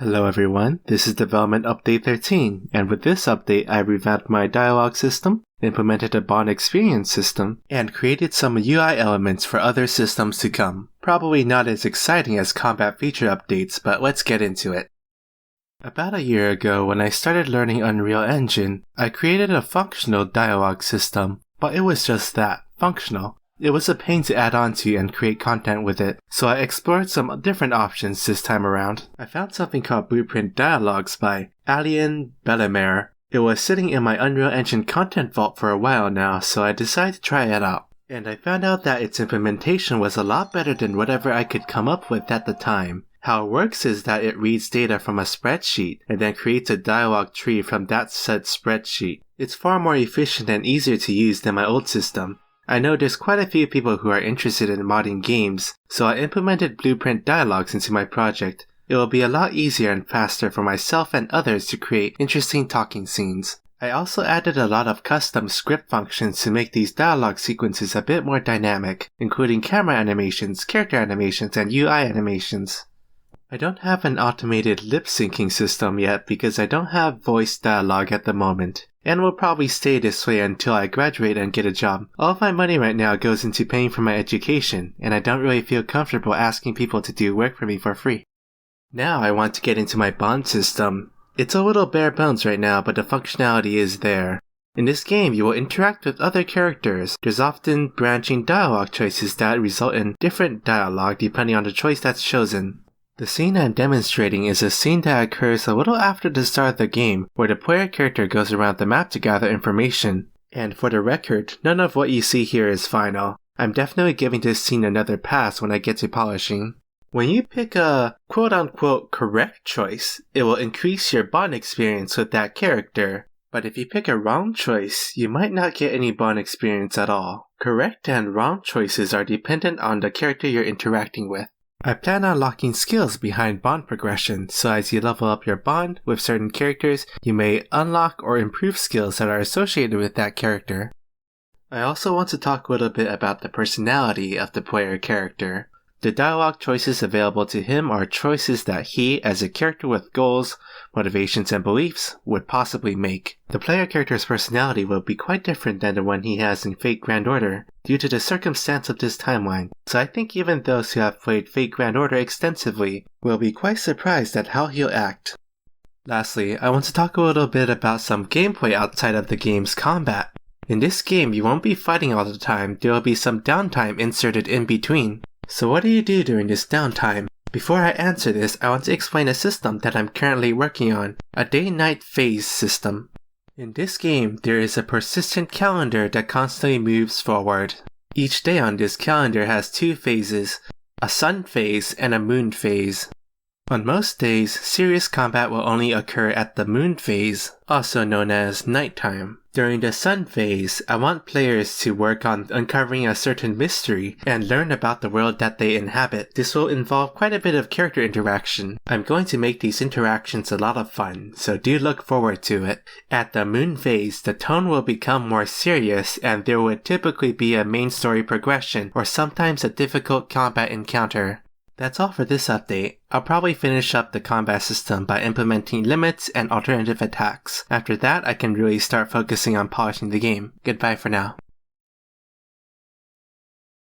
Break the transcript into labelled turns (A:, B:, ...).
A: Hello everyone, this is Development Update 13, and with this update I revamped my dialogue system, implemented a bond experience system, and created some UI elements for other systems to come. Probably not as exciting as combat feature updates, but let's get into it. About a year ago, when I started learning Unreal Engine, I created a functional dialogue system, but it was just that, functional. It was a pain to add on to and create content with it, so I explored some different options this time around. I found something called Blueprint Dialogues by Alien Bellemare. It was sitting in my Unreal Engine content vault for a while now, so I decided to try it out. And I found out that its implementation was a lot better than whatever I could come up with at the time. How it works is that it reads data from a spreadsheet and then creates a dialogue tree from that said spreadsheet. It's far more efficient and easier to use than my old system. I know there's quite a few people who are interested in modding games, so I implemented Blueprint Dialogues into my project. It will be a lot easier and faster for myself and others to create interesting talking scenes. I also added a lot of custom script functions to make these dialogue sequences a bit more dynamic, including camera animations, character animations, and UI animations. I don't have an automated lip-syncing system yet because I don't have voice dialogue at the moment, and will probably stay this way until I graduate and get a job. All of my money right now goes into paying for my education, and I don't really feel comfortable asking people to do work for me for free. Now I want to get into my bond system. It's a little bare bones right now, but the functionality is there. In this game, you will interact with other characters. There's often branching dialogue choices that result in different dialogue depending on the choice that's chosen. The scene I'm demonstrating is a scene that occurs a little after the start of the game, where the player character goes around the map to gather information. And for the record, none of what you see here is final. I'm definitely giving this scene another pass when I get to polishing. When you pick a quote-unquote correct choice, it will increase your bond experience with that character. But if you pick a wrong choice, you might not get any bond experience at all. Correct and wrong choices are dependent on the character you're interacting with. I plan on locking skills behind bond progression, so as you level up your bond with certain characters, you may unlock or improve skills that are associated with that character. I also want to talk a little bit about the personality of the player character. The dialogue choices available to him are choices that he, as a character with goals, motivations, and beliefs, would possibly make. The player character's personality will be quite different than the one he has in Fate Grand Order, due to the circumstance of this timeline, so I think even those who have played Fate Grand Order extensively will be quite surprised at how he'll act. Lastly, I want to talk a little bit about some gameplay outside of the game's combat. In this game, you won't be fighting all the time, there will be some downtime inserted in between. So what do you do during this downtime? Before I answer this, I want to explain a system that I'm currently working on, a day-night phase system. In this game, there is a persistent calendar that constantly moves forward. Each day on this calendar has two phases, a sun phase and a moon phase. On most days, serious combat will only occur at the moon phase, also known as nighttime. During the sun phase, I want players to work on uncovering a certain mystery and learn about the world that they inhabit. This will involve quite a bit of character interaction. I'm going to make these interactions a lot of fun, so do look forward to it. At the moon phase, the tone will become more serious and there would typically be a main story progression or sometimes a difficult combat encounter. That's all for this update. I'll probably finish up the combat system by implementing limits and alternative attacks. After that, I can really start focusing on polishing the game. Goodbye for now.